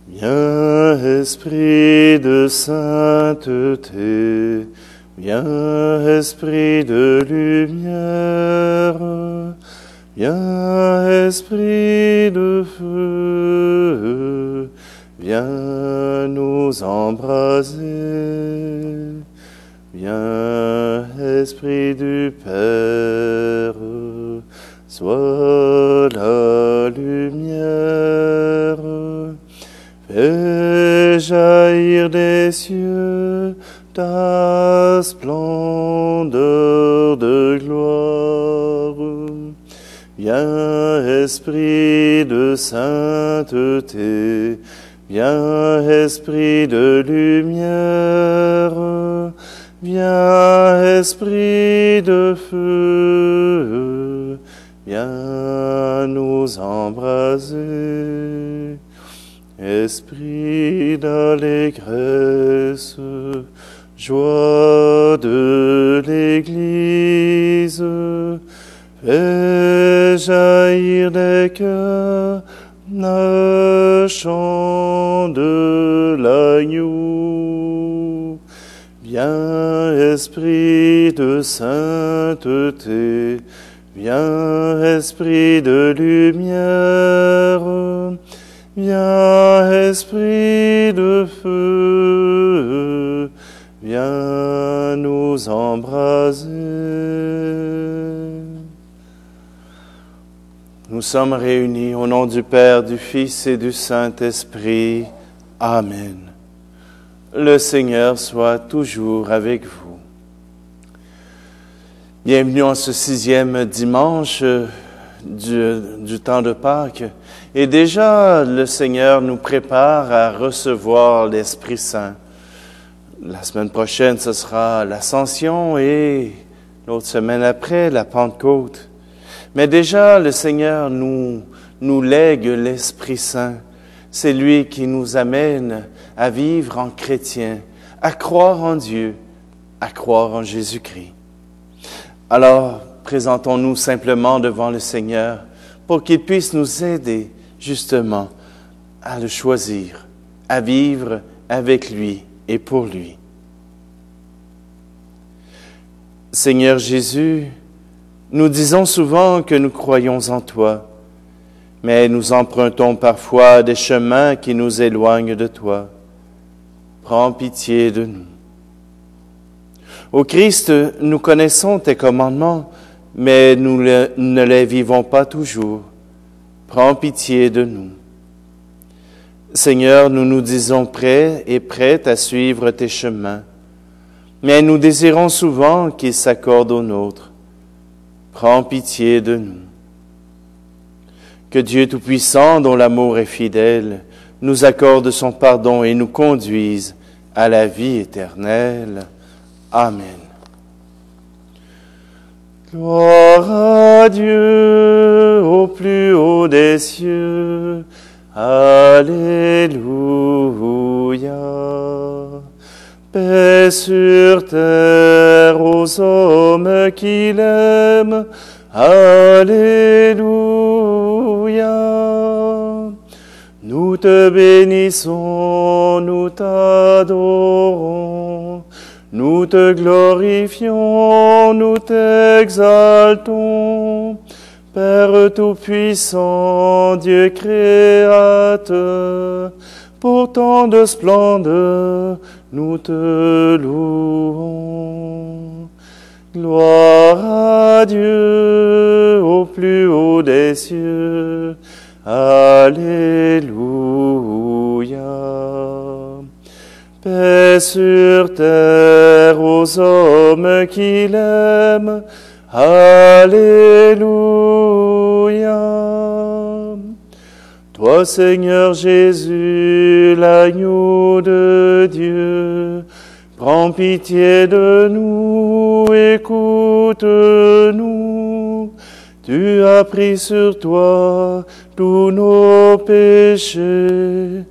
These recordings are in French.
Viens, Esprit de sainteté, viens, Esprit de lumière, viens, Esprit de feu, viens nous embraser. Viens, Esprit du Père, sois la lumière. Fais jaillir des cieux ta splendeur de gloire. Viens, Esprit de sainteté, viens, Esprit de lumière, viens, Esprit de feu, viens nous embraser. Esprit d'allégresse, joie de l'Église, fais jaillir des cœurs le chant de l'agneau. Viens, Esprit de sainteté, viens, Esprit de lumière, viens, Esprit de feu, viens nous embraser. Nous sommes réunis au nom du Père, du Fils et du Saint-Esprit. Amen. Le Seigneur soit toujours avec vous. Bienvenue en ce 6e dimanche du temps de Pâques. Et déjà, le Seigneur nous prépare à recevoir l'Esprit Saint. La semaine prochaine, ce sera l'Ascension et l'autre semaine après, la Pentecôte. Mais déjà, le Seigneur nous lègue l'Esprit Saint. C'est lui qui nous amène à vivre en chrétien, à croire en Dieu, à croire en Jésus-Christ. Alors, présentons-nous simplement devant le Seigneur pour qu'il puisse nous aider justement à le choisir, à vivre avec lui et pour lui. Seigneur Jésus, nous disons souvent que nous croyons en toi, mais nous empruntons parfois des chemins qui nous éloignent de toi. Prends pitié de nous. Ô Christ, nous connaissons tes commandements, mais nous ne les vivons pas toujours. Prends pitié de nous. Seigneur, nous nous disons prêts et prêtes à suivre tes chemins, mais nous désirons souvent qu'ils s'accordent aux nôtres. Prends pitié de nous. Que Dieu Tout-Puissant, dont l'amour est fidèle, nous accorde son pardon et nous conduise à la vie éternelle. Amen. Gloire à Dieu au plus haut des cieux. Alléluia. Paix sur terre aux hommes qui l'aiment. Alléluia. Nous te bénissons, nous t'adorons, nous te glorifions, nous t'exaltons. Père Tout-Puissant, Dieu Créateur, pour tant de splendeur, nous te louons. Gloire à Dieu au plus haut des cieux. Alléluia. Paix sur terre aux hommes qui l'aiment. Alléluia. Toi, Seigneur Jésus, l'agneau de Dieu, prends pitié de nous, écoute-nous. Tu as pris sur toi tous nos péchés,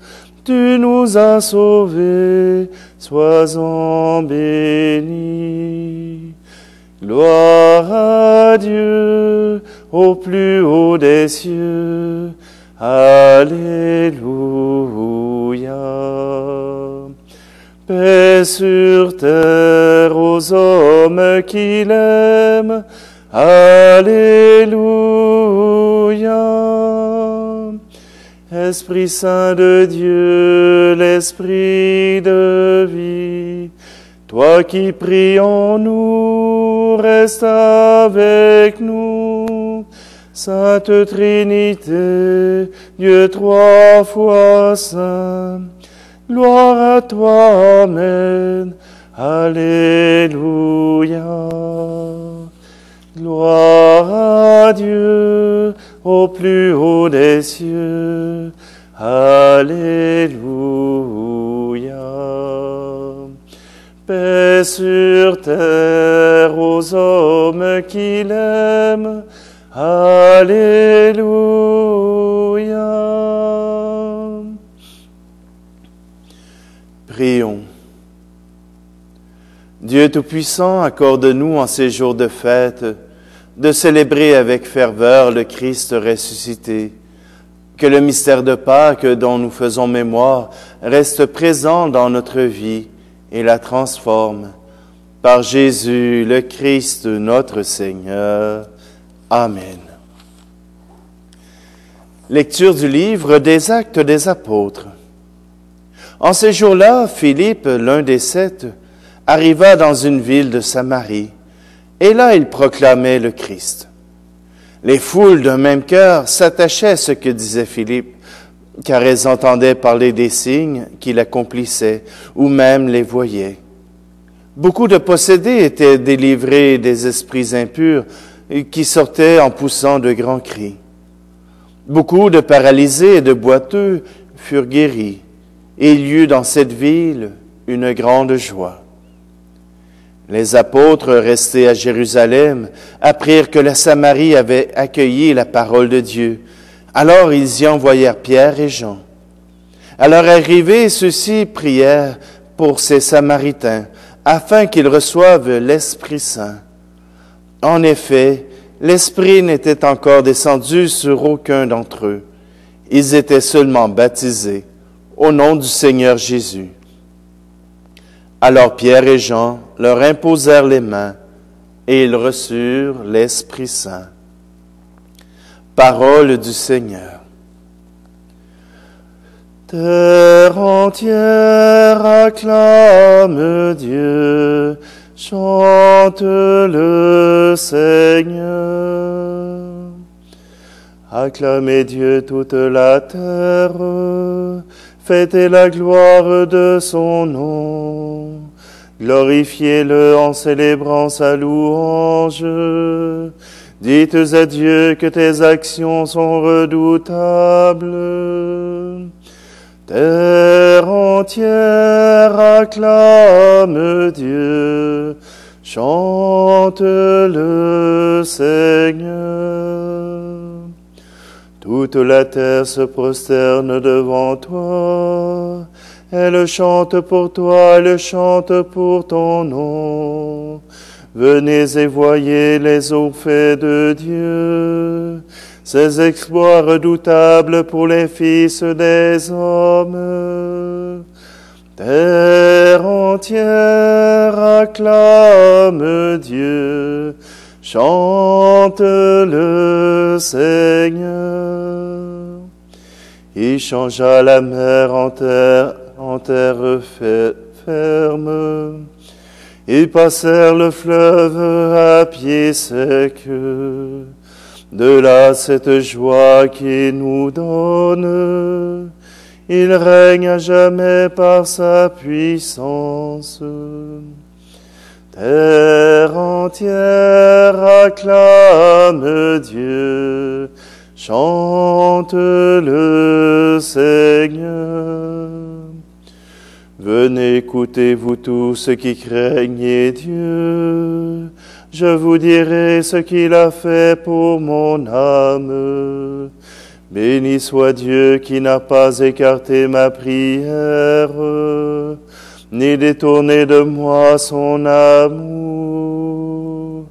tu nous as sauvés, sois-en béni. Gloire à Dieu au plus haut des cieux. Alléluia. Paix sur terre aux hommes qui l'aiment. Alléluia. Esprit Saint de Dieu, l'Esprit de vie, toi qui pries en nous, reste avec nous. Sainte Trinité, Dieu trois fois saint, gloire à toi, Amen. Alléluia. Gloire à Dieu au plus haut des cieux. Alléluia. Paix sur terre aux hommes qui l'aiment. Alléluia. Prions. Dieu Tout-Puissant, accorde-nous en ces jours de fête de célébrer avec ferveur le Christ ressuscité. Que le mystère de Pâques dont nous faisons mémoire reste présent dans notre vie et la transforme. Par Jésus, le Christ, notre Seigneur. Amen. Lecture du livre des Actes des Apôtres. En ces jours-là, Philippe, l'un des 7, arriva dans une ville de Samarie, et là il proclamait le Christ. Les foules d'un même cœur s'attachaient à ce que disait Philippe, car elles entendaient parler des signes qu'il accomplissait, ou même les voyaient. Beaucoup de possédés étaient délivrés des esprits impurs, qui sortaient en poussant de grands cris. Beaucoup de paralysés et de boiteux furent guéris, et il y eut dans cette ville une grande joie. Les apôtres, restés à Jérusalem, apprirent que la Samarie avait accueilli la parole de Dieu. Alors ils y envoyèrent Pierre et Jean. À leur arrivée, ceux-ci prièrent pour ces Samaritains, afin qu'ils reçoivent l'Esprit Saint. En effet, l'Esprit n'était encore descendu sur aucun d'entre eux. Ils étaient seulement baptisés au nom du Seigneur Jésus. Alors Pierre et Jean leur imposèrent les mains et ils reçurent l'Esprit Saint. Parole du Seigneur. Terre entière acclame Dieu, chante le Seigneur. Acclamez Dieu toute la terre, fêtez la gloire de son nom. Glorifiez-le en célébrant sa louange. Dites à Dieu que tes actions sont redoutables. Terre entière acclame Dieu, chante le Seigneur. Toute la terre se prosterne devant toi. Elle chante pour toi, elle chante pour ton nom. Venez et voyez les hauts faits de Dieu, ses exploits redoutables pour les fils des hommes. Terre entière acclame Dieu, chante le Seigneur. Il changea la mer en terre ferme. Ils passèrent le fleuve à pied sec. De là cette joie qu'il nous donne. Il règne à jamais par sa puissance. Terre entière acclame Dieu, chante le Seigneur. Venez écouter vous tous qui craignez Dieu, je vous dirai ce qu'il a fait pour mon âme. Béni soit Dieu qui n'a pas écarté ma prière, ni détourné de moi son amour.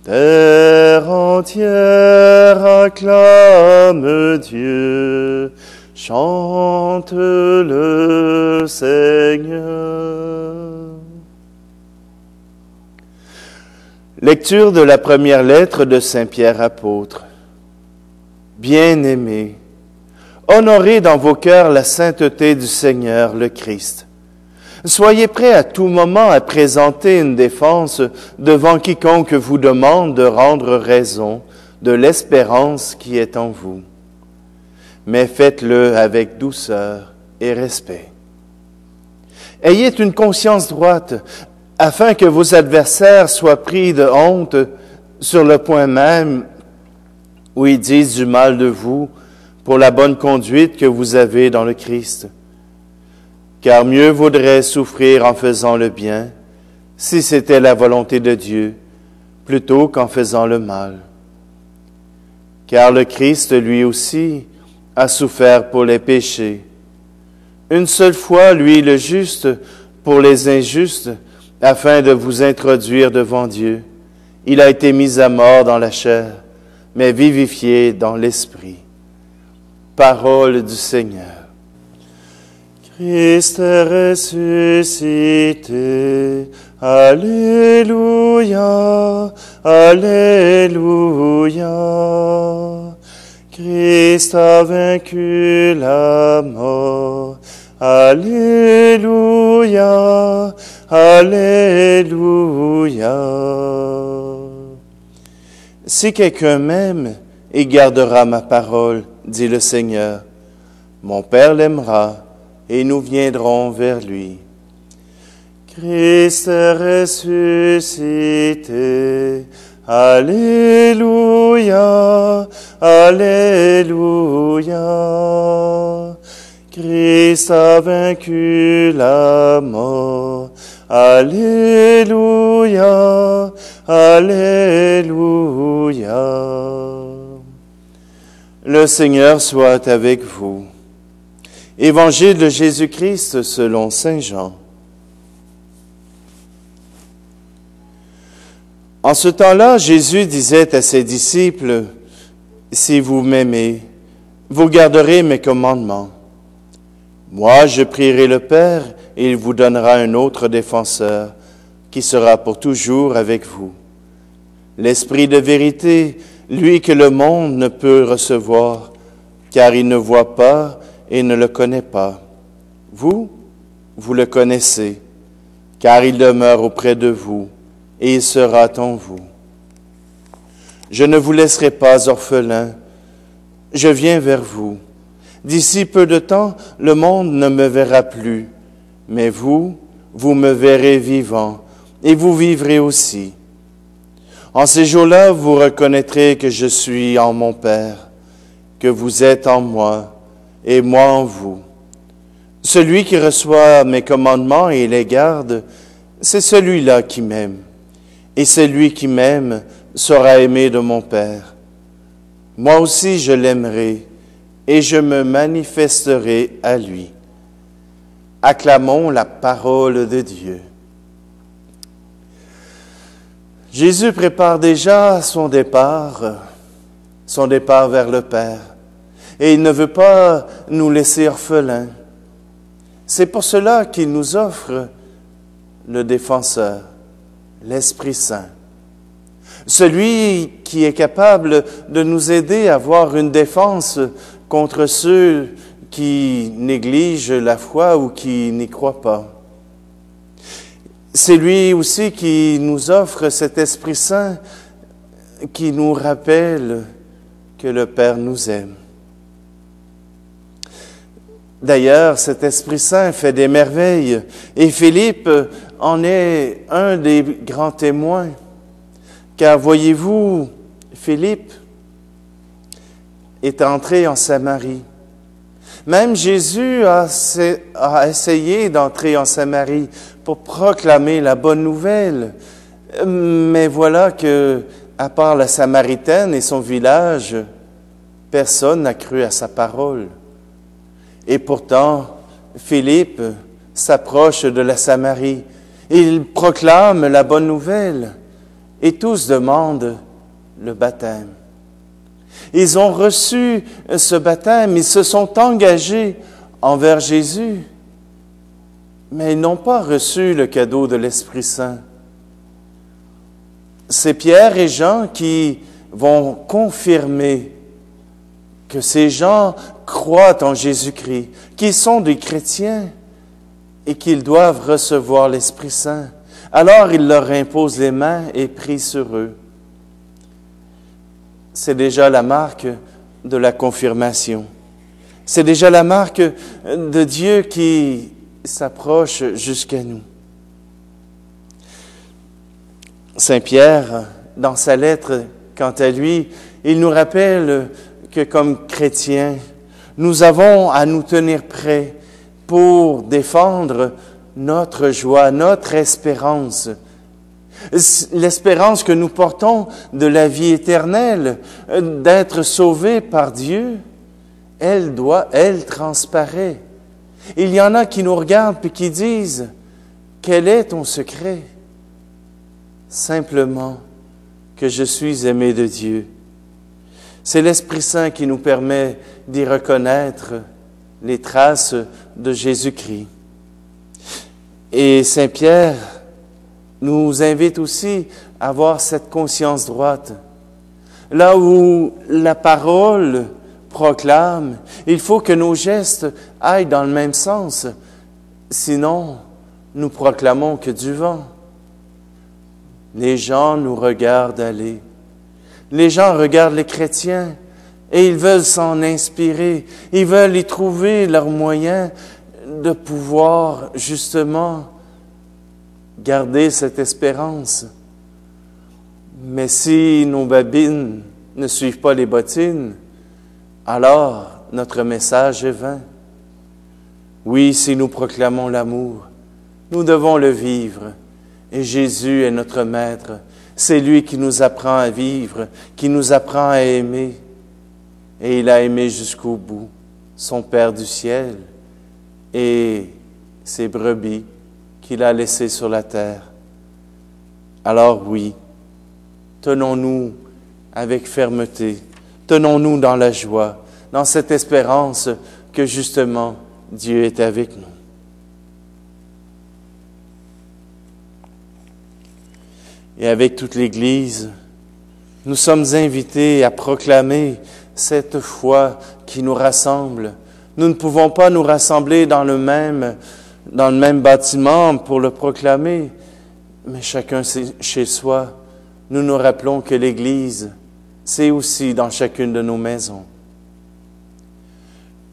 Terre entière acclame Dieu, chante le Seigneur. Lecture de la première lettre de Saint Pierre apôtre. Bien-aimés, honorez dans vos cœurs la sainteté du Seigneur, le Christ. Soyez prêts à tout moment à présenter une défense devant quiconque vous demande de rendre raison de l'espérance qui est en vous. Mais faites-le avec douceur et respect. Ayez une conscience droite, afin que vos adversaires soient pris de honte sur le point même où ils disent du mal de vous pour la bonne conduite que vous avez dans le Christ. Car mieux vaudrait souffrir en faisant le bien, si c'était la volonté de Dieu, plutôt qu'en faisant le mal. Car le Christ, lui aussi, a souffert pour les péchés. Une seule fois, lui le juste, pour les injustes, afin de vous introduire devant Dieu. Il a été mis à mort dans la chair, mais vivifié dans l'esprit. Parole du Seigneur. Christ est ressuscité. Alléluia, Alléluia. Christ a vaincu la mort. Alléluia, Alléluia. Si quelqu'un m'aime, il gardera ma parole, dit le Seigneur. Mon Père l'aimera, et nous viendrons vers lui. Christ est ressuscité. Alléluia, Alléluia. Christ a vaincu la mort. Alléluia, Alléluia. Le Seigneur soit avec vous. Évangile de Jésus-Christ selon saint Jean. En ce temps-là, Jésus disait à ses disciples, « Si vous m'aimez, vous garderez mes commandements. Moi, je prierai le Père, et il vous donnera un autre défenseur, qui sera pour toujours avec vous. L'Esprit de vérité, lui que le monde ne peut recevoir, car il ne voit pas et ne le connaît pas. Vous, vous le connaissez, car il demeure auprès de vous, et il sera en vous. Je ne vous laisserai pas orphelins, je viens vers vous. D'ici peu de temps, le monde ne me verra plus, mais vous, vous me verrez vivant, et vous vivrez aussi. En ces jours-là, vous reconnaîtrez que je suis en mon Père, que vous êtes en moi, et moi en vous. Celui qui reçoit mes commandements et les garde, c'est celui-là qui m'aime. Et celui qui m'aime sera aimé de mon Père. Moi aussi je l'aimerai, et je me manifesterai à lui. Acclamons la parole de Dieu. Jésus prépare déjà son départ vers le Père. Et il ne veut pas nous laisser orphelins. C'est pour cela qu'il nous offre le défenseur, l'Esprit Saint. Celui qui est capable de nous aider à avoir une défense contre ceux qui négligent la foi ou qui n'y croient pas. C'est lui aussi qui nous offre cet Esprit Saint qui nous rappelle que le Père nous aime. D'ailleurs, cet Esprit Saint fait des merveilles et Philippe en est un des grands témoins. Car voyez-vous, Philippe est entré en Samarie. Même Jésus a essayé d'entrer en Samarie pour proclamer la bonne nouvelle. Mais voilà que, à part la Samaritaine et son village, personne n'a cru à sa parole. Et pourtant, Philippe s'approche de la Samarie. Il proclame la bonne nouvelle et tous demandent le baptême. Ils ont reçu ce baptême, ils se sont engagés envers Jésus, mais ils n'ont pas reçu le cadeau de l'Esprit Saint. C'est Pierre et Jean qui vont confirmer que ces gens croient en Jésus-Christ, qu'ils sont des chrétiens et qu'ils doivent recevoir l'Esprit Saint. Alors il leur impose les mains et prie sur eux. C'est déjà la marque de la confirmation. C'est déjà la marque de Dieu qui s'approche jusqu'à nous. Saint Pierre, dans sa lettre, quant à lui, il nous rappelle que comme chrétiens, nous avons à nous tenir prêts pour défendre notre joie, notre espérance. L'espérance que nous portons de la vie éternelle, d'être sauvés par Dieu, elle transparaît. Il y en a qui nous regardent et qui disent, « Quel est ton secret? » Simplement que je suis aimé de Dieu. C'est l'Esprit Saint qui nous permet d'y reconnaître les traces de Jésus-Christ. Et Saint Pierre nous invite aussi à avoir cette conscience droite. Là où la parole proclame, il faut que nos gestes aillent dans le même sens. Sinon, nous proclamons que du vent. Les gens nous regardent aller. Les gens regardent les chrétiens et ils veulent s'en inspirer. Ils veulent y trouver leurs moyens de pouvoir justement garder cette espérance. Mais si nos babines ne suivent pas les bottines, alors notre message est vain. Oui, si nous proclamons l'amour, nous devons le vivre. Et Jésus est notre Maître. C'est lui qui nous apprend à vivre, qui nous apprend à aimer. Et il a aimé jusqu'au bout son Père du ciel et ses brebis qu'il a laissées sur la terre. Alors oui, tenons-nous avec fermeté, tenons-nous dans la joie, dans cette espérance que justement Dieu est avec nous. Et avec toute l'Église, nous sommes invités à proclamer cette foi qui nous rassemble. Nous ne pouvons pas nous rassembler dans le même bâtiment pour le proclamer, mais chacun chez soi, nous nous rappelons que l'Église, c'est aussi dans chacune de nos maisons.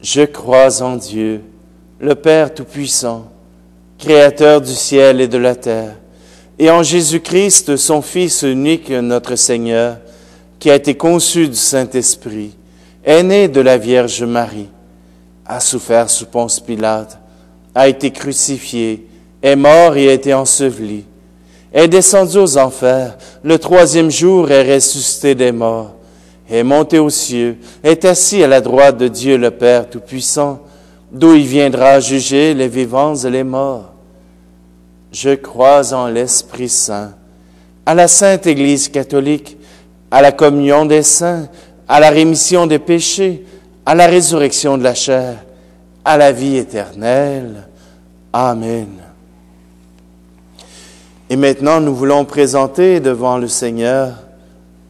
Je crois en Dieu, le Père Tout-Puissant, Créateur du ciel et de la terre, et en Jésus-Christ, son Fils unique, notre Seigneur, qui a été conçu du Saint-Esprit, est né de la Vierge Marie, a souffert sous Ponce Pilate, a été crucifié, est mort et a été enseveli, est descendu aux enfers, le troisième jour est ressuscité des morts, est monté aux cieux, est assis à la droite de Dieu le Père Tout-Puissant, d'où il viendra juger les vivants et les morts. Je crois en l'Esprit Saint, à la Sainte Église catholique, à la communion des saints, à la rémission des péchés, à la résurrection de la chair, à la vie éternelle. Amen. Et maintenant, nous voulons présenter devant le Seigneur,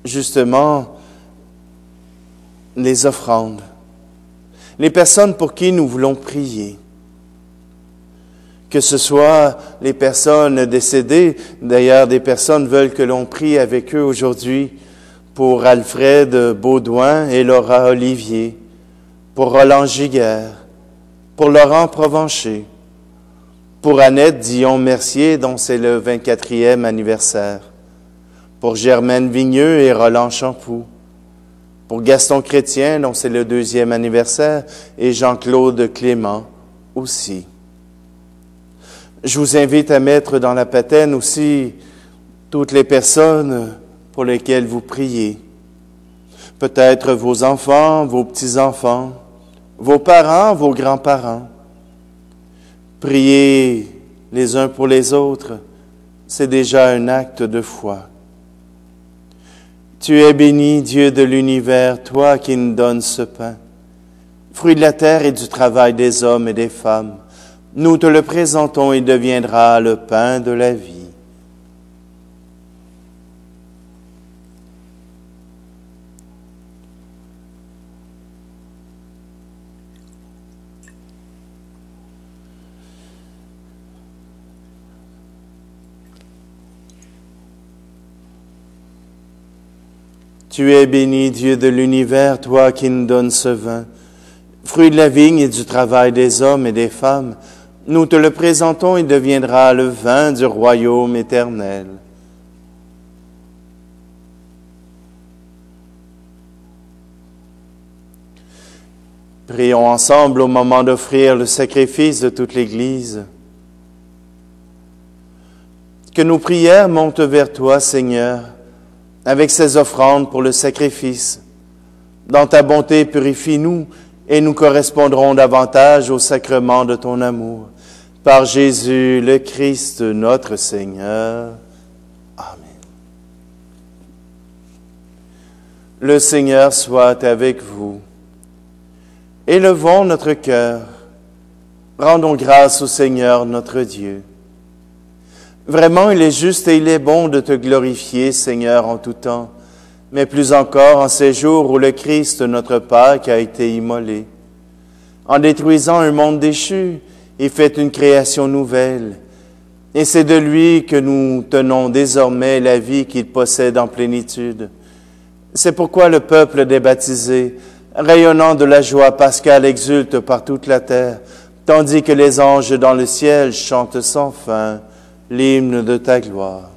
justement, les offrandes, les personnes pour qui nous voulons prier. Que ce soit les personnes décédées, d'ailleurs des personnes veulent que l'on prie avec eux aujourd'hui pour Alfred Baudouin et Laura Olivier, pour Roland Giguère, pour Laurent Provencher, pour Annette Dion-Mercier, dont c'est le 24e anniversaire, pour Germaine Vigneux et Roland Champoux, pour Gaston Chrétien, dont c'est le 2e anniversaire, et Jean-Claude Clément aussi. Je vous invite à mettre dans la patène aussi toutes les personnes pour lesquelles vous priez. Peut-être vos enfants, vos petits-enfants, vos parents, vos grands-parents. Prier les uns pour les autres, c'est déjà un acte de foi. Tu es béni, Dieu de l'univers, toi qui nous donnes ce pain, fruit de la terre et du travail des hommes et des femmes. Nous te le présentons, il deviendra le pain de la vie. Tu es béni, Dieu de l'univers, toi qui nous donnes ce vin, fruit de la vigne et du travail des hommes et des femmes. Nous te le présentons, il deviendra le vin du royaume éternel. Prions ensemble au moment d'offrir le sacrifice de toute l'Église. Que nos prières montent vers toi, Seigneur, avec ces offrandes pour le sacrifice. Dans ta bonté, purifie-nous et nous correspondrons davantage au sacrement de ton amour. Par Jésus le Christ, notre Seigneur. Amen. Le Seigneur soit avec vous. Élevons notre cœur. Rendons grâce au Seigneur notre Dieu. Vraiment, il est juste et il est bon de te glorifier, Seigneur, en tout temps, mais plus encore en ces jours où le Christ, notre Pâque, a été immolé. En détruisant un monde déchu, il fait une création nouvelle, et c'est de lui que nous tenons désormais la vie qu'il possède en plénitude. C'est pourquoi le peuple des baptisés, rayonnant de la joie pascale, exulte par toute la terre, tandis que les anges dans le ciel chantent sans fin l'hymne de ta gloire.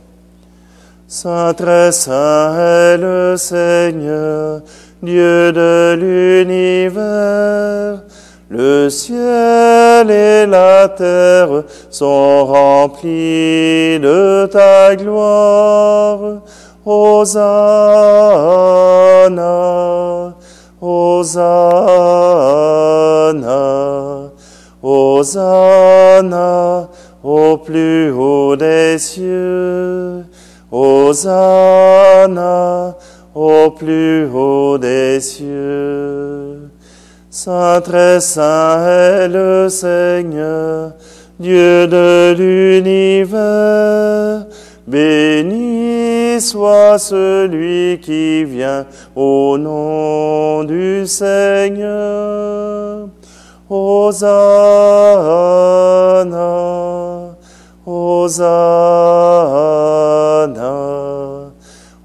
Saint, très saint est le Seigneur, Dieu de l'univers. Le ciel et la terre sont remplis de ta gloire. Hosanna, Hosanna, Hosanna au plus haut des cieux. Hosanna au plus haut des cieux. Saint, très saint est le Seigneur, Dieu de l'univers. Béni soit celui qui vient au nom du Seigneur. Hosanna, Hosanna,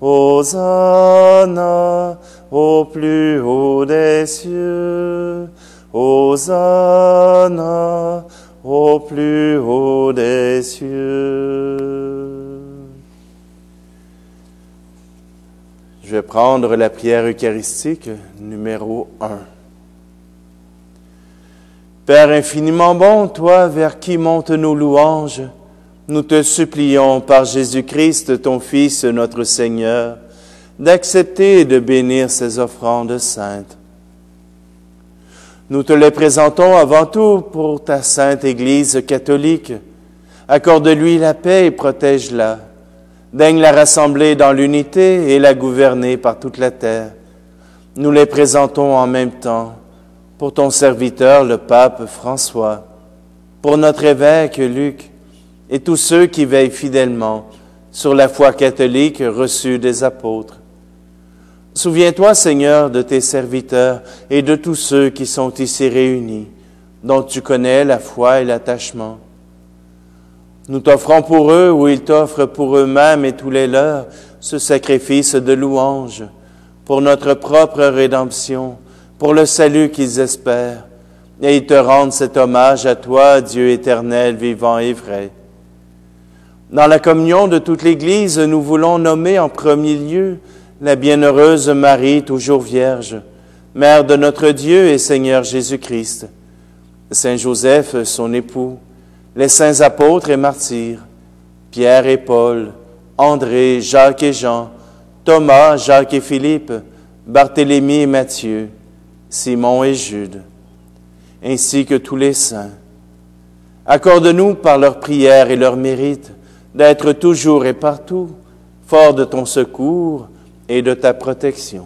Hosanna au plus haut des cieux. Hosanna au plus haut des cieux. Je vais prendre la prière eucharistique numéro 1. Père infiniment bon, toi vers qui montent nos louanges, nous te supplions par Jésus-Christ, ton Fils, notre Seigneur, d'accepter et de bénir ces offrandes saintes. Nous te les présentons avant tout pour ta sainte Église catholique. Accorde-lui la paix et protège-la. Daigne la rassembler dans l'unité et la gouverner par toute la terre. Nous les présentons en même temps pour ton serviteur, le pape François, pour notre évêque Luc et tous ceux qui veillent fidèlement sur la foi catholique reçue des apôtres. Souviens-toi, Seigneur, de tes serviteurs et de tous ceux qui sont ici réunis, dont tu connais la foi et l'attachement. Nous t'offrons pour eux, ou ils t'offrent pour eux-mêmes et tous les leurs, ce sacrifice de louange, pour notre propre rédemption, pour le salut qu'ils espèrent, et ils te rendent cet hommage à toi, Dieu éternel, vivant et vrai. Dans la communion de toute l'Église, nous voulons nommer en premier lieu la bienheureuse Marie, toujours vierge, Mère de notre Dieu et Seigneur Jésus-Christ, Saint Joseph, son époux, les saints apôtres et martyrs, Pierre et Paul, André, Jacques et Jean, Thomas, Jacques et Philippe, Barthélemy et Matthieu, Simon et Jude, ainsi que tous les saints. Accorde-nous par leurs prières et leurs mérites d'être toujours et partout forts de ton secours et de ta protection.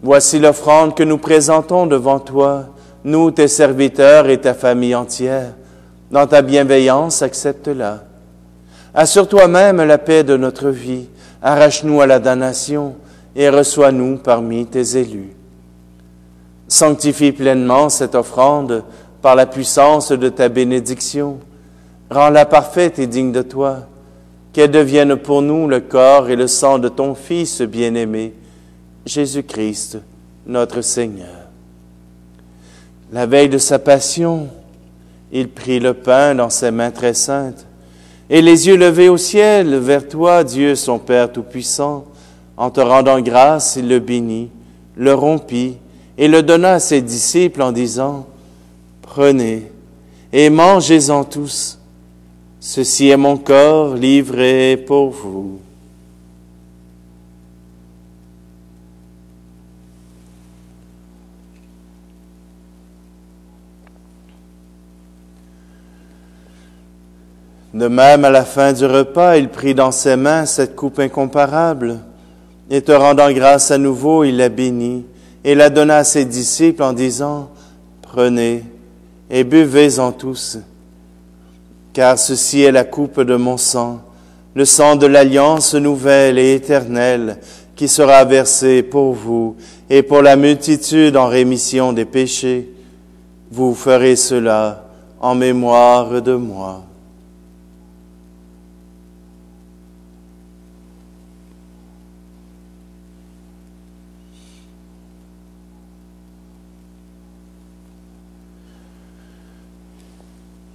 Voici l'offrande que nous présentons devant toi, nous, tes serviteurs et ta famille entière. Dans ta bienveillance, accepte-la. Assure toi-même la paix de notre vie, arrache-nous à la damnation et reçois-nous parmi tes élus. Sanctifie pleinement cette offrande par la puissance de ta bénédiction. Rends-la parfaite et digne de toi, qu'elle devienne pour nous le corps et le sang de ton Fils bien-aimé, Jésus-Christ, notre Seigneur. La veille de sa passion, il prit le pain dans ses mains très saintes, et les yeux levés au ciel vers toi, Dieu son Père Tout-Puissant, en te rendant grâce, il le bénit, le rompit, et le donna à ses disciples en disant, « Prenez et mangez-en tous, ceci est mon corps livré pour vous. » De même, à la fin du repas, il prit dans ses mains cette coupe incomparable, et te rendant grâce à nouveau, il la bénit, et la donna à ses disciples en disant, « Prenez et buvez-en tous, car ceci est la coupe de mon sang, le sang de l'alliance nouvelle et éternelle, qui sera versé pour vous et pour la multitude en rémission des péchés. Vous ferez cela en mémoire de moi. »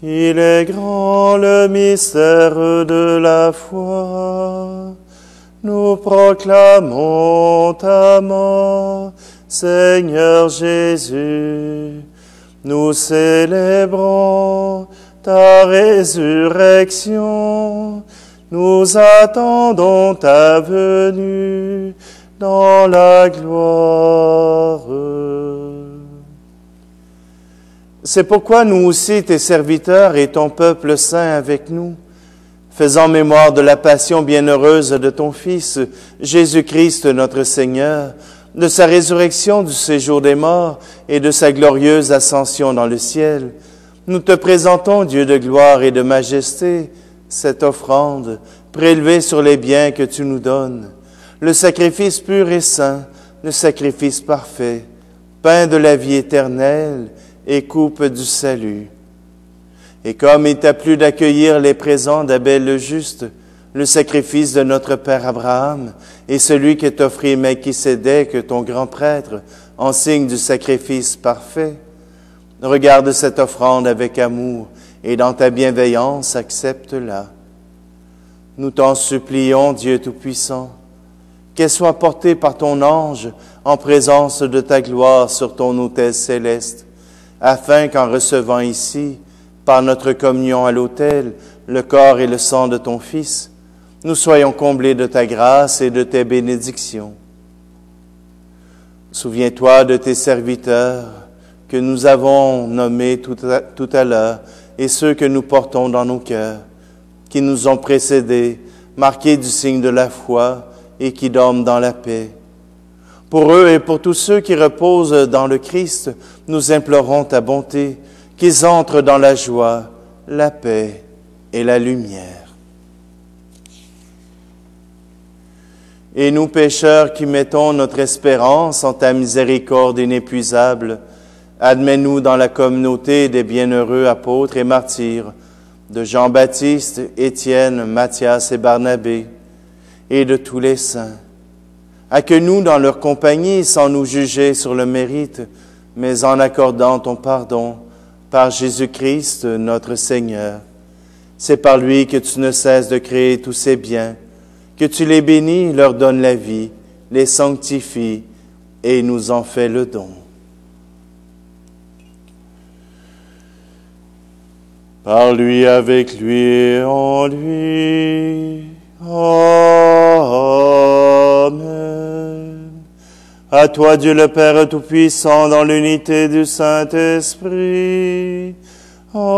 Il est grand le mystère de la foi. Nous proclamons ta mort, Seigneur Jésus. Nous célébrons ta résurrection. Nous attendons ta venue dans la gloire. C'est pourquoi nous aussi, tes serviteurs et ton peuple saint avec nous, faisant mémoire de la passion bienheureuse de ton Fils, Jésus-Christ notre Seigneur, de sa résurrection du séjour des morts et de sa glorieuse ascension dans le ciel, nous te présentons, Dieu de gloire et de majesté, cette offrande prélevée sur les biens que tu nous donnes, le sacrifice pur et saint, le sacrifice parfait, pain de la vie éternelle, et coupe du salut. Et comme il t'a plu d'accueillir les présents d'Abel le juste, le sacrifice de notre Père Abraham, et celui que t'offrit Melchisédek, ton grand prêtre, en signe du sacrifice parfait, regarde cette offrande avec amour, et dans ta bienveillance, accepte-la. Nous t'en supplions, Dieu Tout-Puissant, qu'elle soit portée par ton ange en présence de ta gloire sur ton autel céleste, afin qu'en recevant ici, par notre communion à l'autel, le corps et le sang de ton Fils, nous soyons comblés de ta grâce et de tes bénédictions. Souviens-toi de tes serviteurs que nous avons nommés tout à l'heure et ceux que nous portons dans nos cœurs, qui nous ont précédés, marqués du signe de la foi et qui dorment dans la paix. Pour eux et pour tous ceux qui reposent dans le Christ, nous implorons ta bonté, qu'ils entrent dans la joie, la paix et la lumière. Et nous, pécheurs qui mettons notre espérance en ta miséricorde inépuisable, admets-nous dans la communauté des bienheureux apôtres et martyrs, de Jean-Baptiste, Étienne, Matthias et Barnabé, et de tous les saints. Accueille-nous dans leur compagnie sans nous juger sur le mérite, mais en accordant ton pardon par Jésus-Christ, notre Seigneur. C'est par lui que tu ne cesses de créer tous ces biens, que tu les bénis, leur donnes la vie, les sanctifies et nous en fais le don. Par lui, avec lui et en lui. Amen. À toi, Dieu le Père Tout-Puissant, dans l'unité du Saint-Esprit. Amen.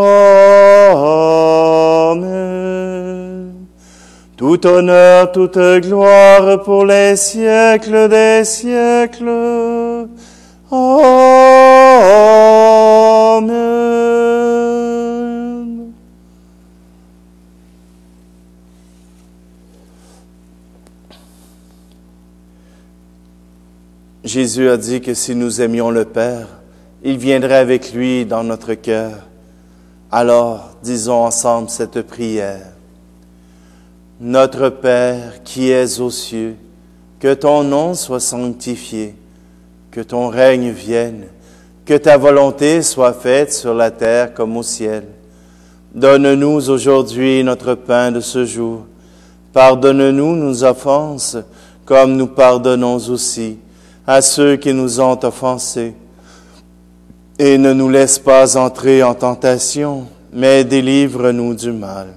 Tout honneur, toute gloire pour les siècles des siècles. Amen. Jésus a dit que si nous aimions le Père, il viendrait avec lui dans notre cœur. Alors, disons ensemble cette prière. Notre Père qui es aux cieux, que ton nom soit sanctifié, que ton règne vienne, que ta volonté soit faite sur la terre comme au ciel. Donne-nous aujourd'hui notre pain de ce jour. Pardonne-nous nos offenses, comme nous pardonnons aussi à ceux qui nous ont offensés. Et ne nous laisse pas entrer en tentation, mais délivre-nous du mal.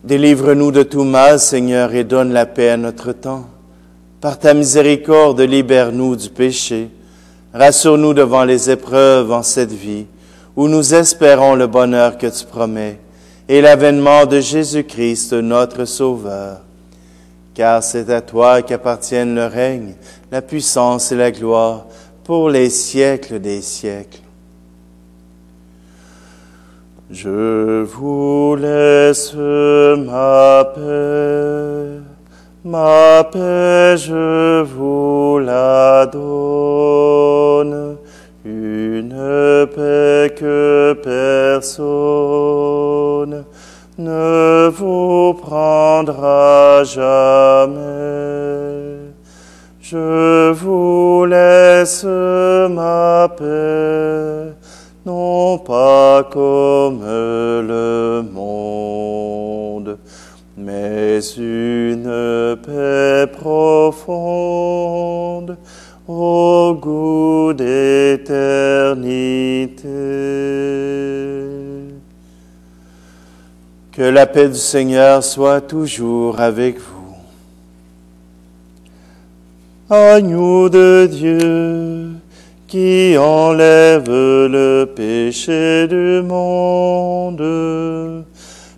Délivre-nous de tout mal, Seigneur, et donne la paix à notre temps. Par ta miséricorde, libère-nous du péché. Rassure-nous devant les épreuves en cette vie, où nous espérons le bonheur que tu promets, et l'avènement de Jésus-Christ, notre Sauveur. Car c'est à toi qu'appartiennent le règne, la puissance et la gloire, pour les siècles des siècles. Je vous laisse ma paix je vous la donne, une paix que personne ne vous prendra jamais. Je vous laisse ma paix, non pas comme le monde, mais une paix profonde, au goût d'éternité. Que la paix du Seigneur soit toujours avec vous. Agneau de Dieu, qui enlève le péché du monde,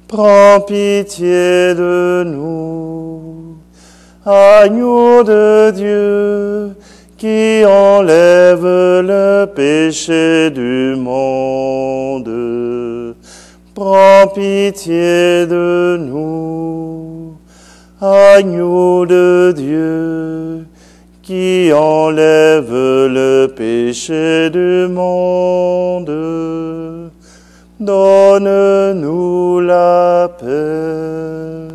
prends pitié de nous. Agneau de Dieu, qui enlève le péché du monde, prends pitié de nous. Agneau de Dieu, qui enlève le péché du monde, donne-nous la paix.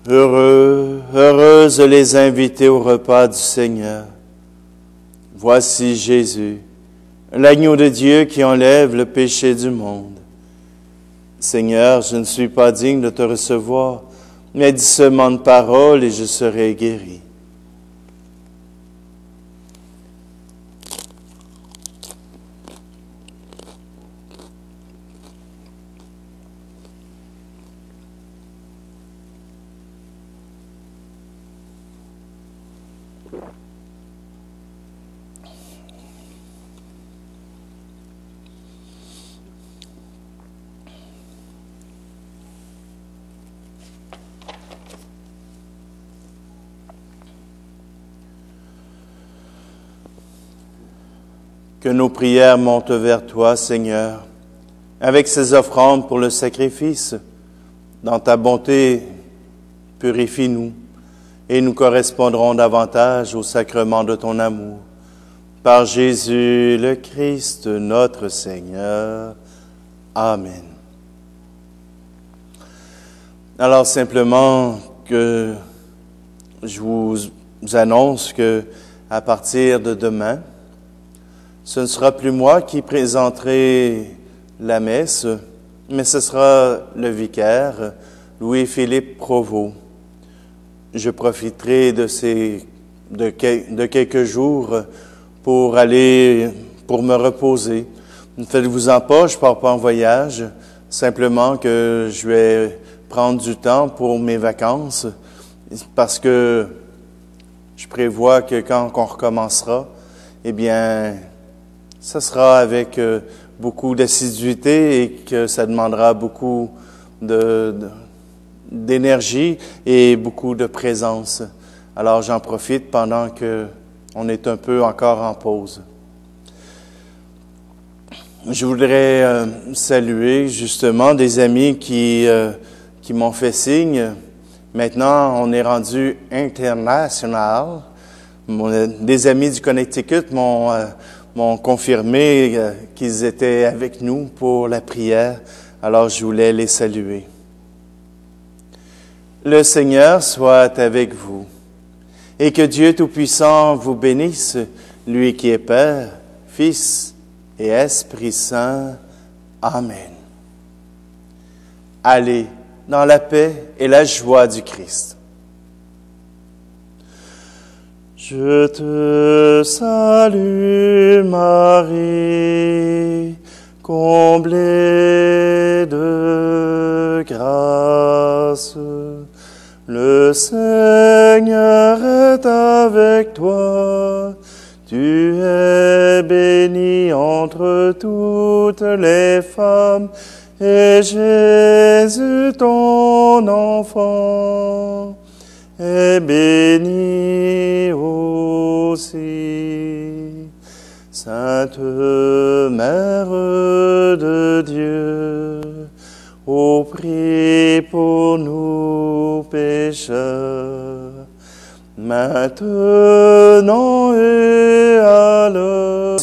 Heureuses les invités au repas du Seigneur. Voici Jésus, l'agneau de Dieu qui enlève le péché du monde. Seigneur, je ne suis pas digne de te recevoir, mais dis seulement une parole et je serai guéri. Que nos prières montent vers toi, Seigneur, avec ces offrandes pour le sacrifice. Dans ta bonté, purifie-nous et nous correspondrons davantage au sacrement de ton amour. Par Jésus le Christ, notre Seigneur. Amen. Alors simplement que je vous annonce que à partir de demain, ce ne sera plus moi qui présenterai la messe, mais ce sera le vicaire, Louis-Philippe Provost. Je profiterai de quelques jours pour me reposer. Ne faites-vous-en pas, je ne pars pas en voyage, simplement que je vais prendre du temps pour mes vacances, parce que je prévois que quand on recommencera, eh bien, Ça sera avec beaucoup d'assiduité et que ça demandera beaucoup d'énergie et beaucoup de présence. Alors j'en profite pendant que on est un peu encore en pause. Je voudrais saluer justement des amis qui m'ont fait signe. Maintenant, on est rendu international. Des amis du Connecticut m'ont confirmé qu'ils étaient avec nous pour la prière. Alors, je voulais les saluer. Le Seigneur soit avec vous et que Dieu Tout-Puissant vous bénisse, lui qui est Père, Fils et Esprit Saint. Amen. Allez dans la paix et la joie du Christ. Je te salue, Marie, comblée de grâce. Le Seigneur est avec toi. Tu es bénie entre toutes les femmes, et Jésus, ton enfant, est béni aussi. Sainte Mère de Dieu, ô prie pour nous pécheurs, maintenant et à l'heure